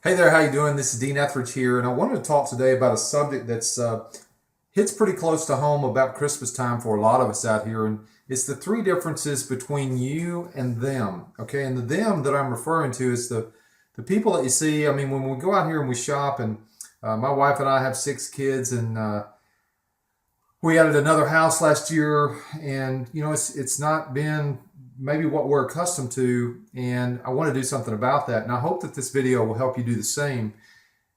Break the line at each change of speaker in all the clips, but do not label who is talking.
Hey there, how you doing? This is Dean Etheridge here, and I wanted to talk today about a subject that's hits pretty close to home about Christmas time for a lot of us out here, and it's the three differences between you and them. Okay, and the them that I'm referring to is the people that you see. I mean, when we go out here and we shop, and my wife and I have six kids, and we added another house last year, and it's not been maybe what we're accustomed to, and I want to do something about that. And I hope that this video will help you do the same.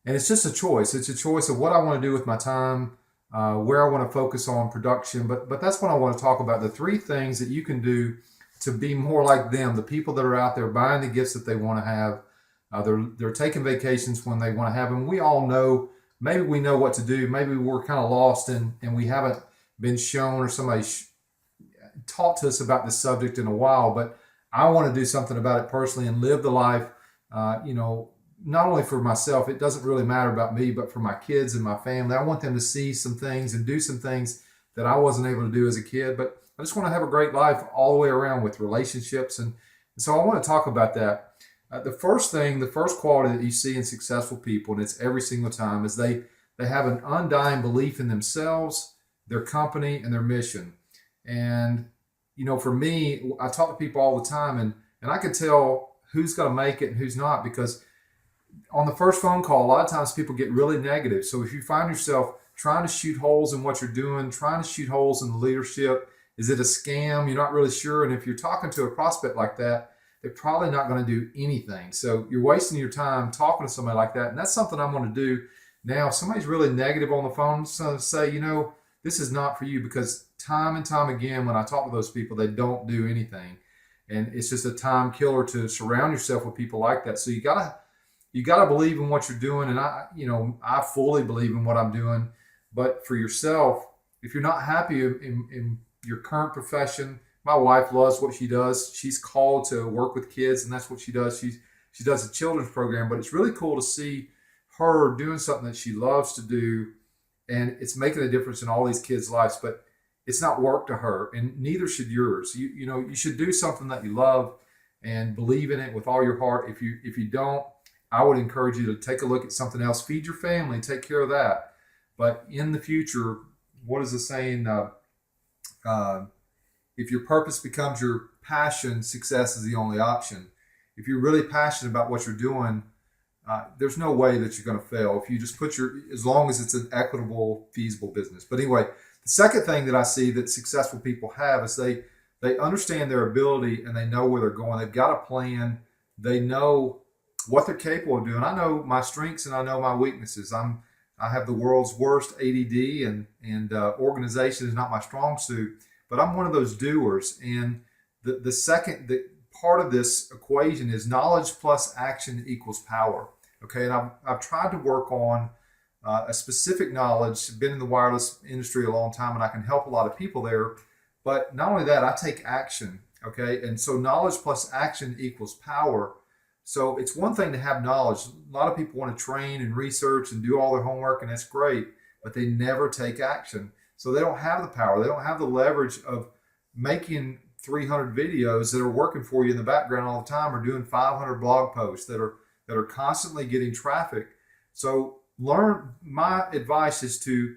And it's just a choice. It's a choice of what I want to do with my time, where I want to focus on production. But that's what I want to talk about. The three things that you can do to be more like them, the people that are out there buying the gifts that they want to have. They're taking vacations when they want to have them. We all know, maybe we know what to do. Maybe we're kind of lost and we haven't been shown or somebody taught to us about this subject in a while. But I want to do something about it personally and live the life, not only for myself. It doesn't really matter about me, but for my kids and my family. I want them to see some things and do some things that I wasn't able to do as a kid. But I just want to have a great life all the way around with relationships. And so I want to talk about that. The first thing, the first quality that you see in successful people, and it's every single time, is they have an undying belief in themselves, their company, and their mission. And for me, I talk to people all the time, and I can tell who's going to make it and who's not, because on the first phone call, a lot of times people get really negative. So if you find yourself trying to shoot holes in what you're doing, trying to shoot holes in the leadership, is it a scam? You're not really sure. And if you're talking to a prospect like that, they're probably not going to do anything. So you're wasting your time talking to somebody like that. And that's something I'm going to do now. If somebody's really negative on the phone, so say, this is not for you, because time and time again, when I talk to those people, they don't do anything. And it's just a time killer to surround yourself with people like that. So you gotta believe in what you're doing. And I fully believe in what I'm doing. But for yourself, if you're not happy in your current profession, my wife loves what she does. She's called to work with kids, and that's what she does. She does a children's program, but it's really cool to see her doing something that she loves to do, and it's making a difference in all these kids' lives. But it's not work to her, and neither should yours. You should do something that you love and believe in it with all your heart. If you don't, I would encourage you to take a look at something else. Feed your family, take care of that. But in the future, what is the saying? If your purpose becomes your passion, success is the only option. If you're really passionate about what you're doing, there's no way that you're going to fail if you just as long as it's an equitable, feasible business. But anyway, the second thing that I see that successful people have is they understand their ability and they know where they're going. They've got a plan. They know what they're capable of doing. I know my strengths and I know my weaknesses. I have the world's worst ADD, and organization is not my strong suit. But I'm one of those doers. And the second part of this equation is knowledge plus action equals power. Okay, and I've tried to work on a specific knowledge. Been in the wireless industry a long time, and I can help a lot of people there. But not only that, I take action. Okay, and so knowledge plus action equals power. So it's one thing to have knowledge. A lot of people want to train and research and do all their homework, and that's great, but they never take action. So they don't have the power. They don't have the leverage of making 300 videos that are working for you in the background all the time, or doing 500 blog posts that are constantly getting traffic. So my advice is to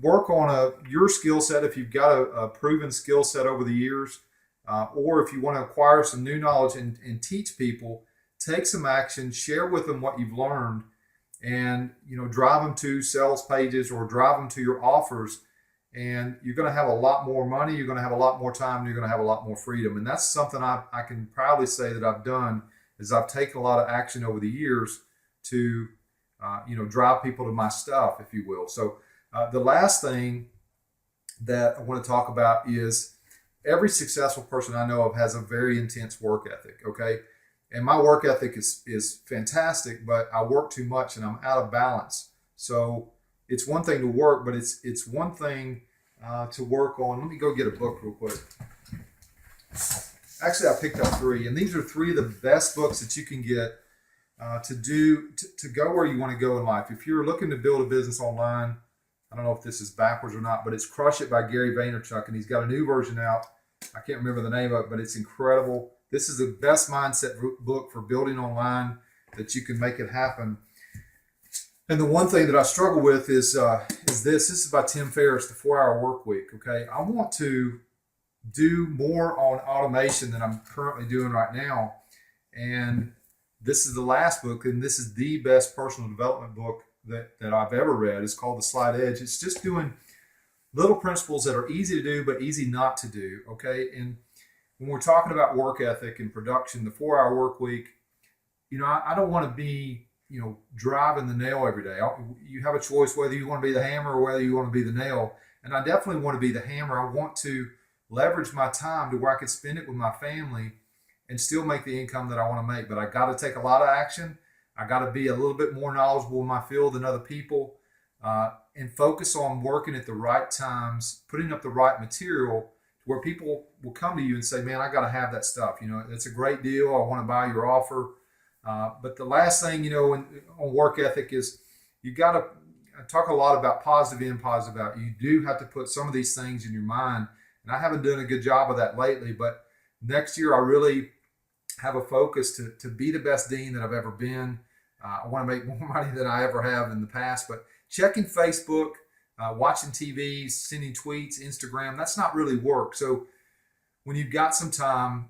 work on your skill set if you've got a proven skill set over the years, or if you want to acquire some new knowledge and teach people, take some action, share with them what you've learned, and drive them to sales pages or drive them to your offers. And you're going to have a lot more money, you're going to have a lot more time, and you're going to have a lot more freedom. And that's something I can proudly say that I've done, is I've taken a lot of action over the years to drive people to my stuff, if you will. So the last thing that I want to talk about is every successful person I know of has a very intense work ethic. Okay, and my work ethic is fantastic, but I work too much and I'm out of balance. So it's one thing to work, but it's one thing to work on. Let me go get a book real quick. Actually, I picked up three, and these are three of the best books that you can get to go where you want to go in life. If you're looking to build a business online, I don't know if this is backwards or not, but it's Crush It by Gary Vaynerchuk, and he's got a new version out. I can't remember the name of it, but it's incredible. This is the best mindset book for building online. that you can make it happen. And the one thing that I struggle with is this. This is by Tim Ferriss, the 4-Hour Work Week. Okay, I want to do more on automation than I'm currently doing right now. And this is the last book, and this is the best personal development book that I've ever read. It's called The Slight Edge. It's just doing little principles that are easy to do but easy not to do. Okay, and when we're talking about work ethic and production, the 4-Hour Work Week, I don't want to be driving the nail every day. You have a choice whether you want to be the hammer or whether you want to be the nail. And I definitely want to be the hammer. I want to leverage my time to where I can spend it with my family and still make the income that I want to make. But I got to take a lot of action. I got to be a little bit more knowledgeable in my field than other people, and focus on working at the right times, putting up the right material to where people will come to you and say, man, I got to have that stuff. It's a great deal. I want to buy your offer. But the last thing, on work ethic is you got to talk a lot about positive in, positive out. You do have to put some of these things in your mind. And I haven't done a good job of that lately, but next year I really have a focus to be the best dean that I've ever been. I want to make more money than I ever have in the past, but checking Facebook, watching TV, sending tweets, Instagram, that's not really work. So when you've got some time,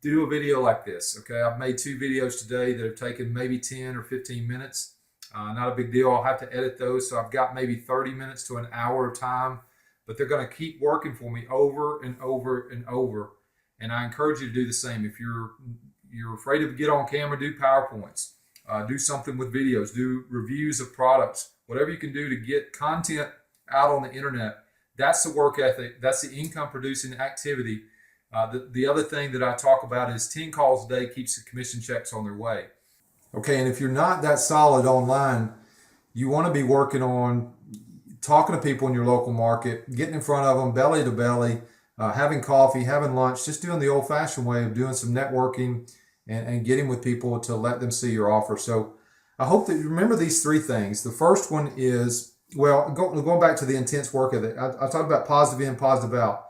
do a video like this. Okay, I've made 2 videos today that have taken maybe 10 or 15 minutes. Not a big deal. I'll have to edit those, so I've got maybe 30 minutes to an hour of time, but they're going to keep working for me over and over and over. And I encourage you to do the same. If you're afraid to get on camera, do PowerPoints, do something with videos, do reviews of products, whatever you can do to get content out on the internet. That's the work ethic. That's the income producing activity. The other thing that I talk about is 10 calls a day keeps the commission checks on their way. Okay, and if you're not that solid online, you want to be working on talking to people in your local market, getting in front of them, belly to belly, having coffee, having lunch, just doing the old-fashioned way of doing some networking and getting with people to let them see your offer. So I hope that you remember these 3 things. The first one is, going back to the intense work ethic, I talked about positive in, positive out.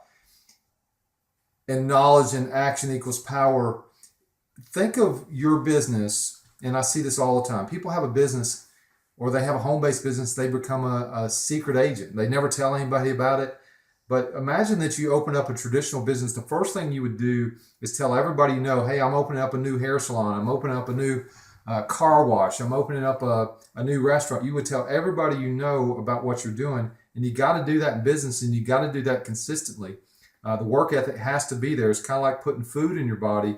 And knowledge and action equals power. Think of your business, and I see this all the time. People have a business or they have a home-based business. They become a secret agent. They never tell anybody about it. But imagine that you open up a traditional business. The first thing you would do is tell everybody you know, hey, I'm opening up a new hair salon. I'm opening up a new car wash. I'm opening up a new restaurant. You would tell everybody you know about what you're doing. And you got to do that in business, and you got to do that consistently. The work ethic has to be there. It's kind of like putting food in your body.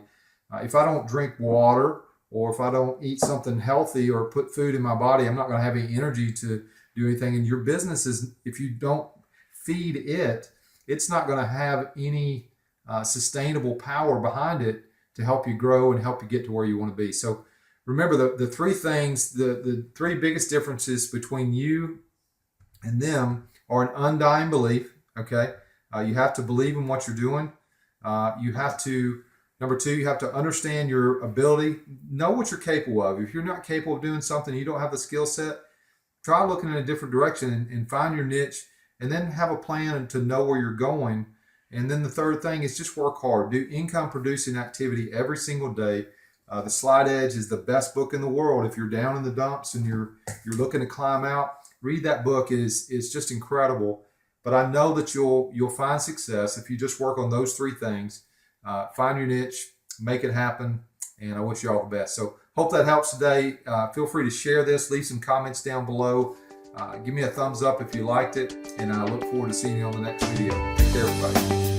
If I don't drink water, or if I don't eat something healthy or put food in my body, I'm not going to have any energy to do anything. And your business is, if you don't feed it, it's not going to have any sustainable power behind it to help you grow and help you get to where you want to be. So remember the 3 things, the 3 biggest differences between you and them are an undying belief. Okay. You have to believe in what you're doing. You have to, number 2, you have to understand your ability. Know what you're capable of. If you're not capable of doing something, you don't have the skill set, try looking in a different direction and find your niche, and then have a plan to know where you're going. And then the third thing is just work hard. Do income producing activity every single day. The Slight Edge is the best book in the world. If you're down in the dumps and you're looking to climb out, read that book. It's just incredible. But I know that you'll find success if you just work on those 3 things. Find your niche, make it happen, and I wish you all the best. So hope that helps today. Feel free to share this, leave some comments down below. Give me a thumbs up if you liked it, and I look forward to seeing you on the next video. Take care, everybody.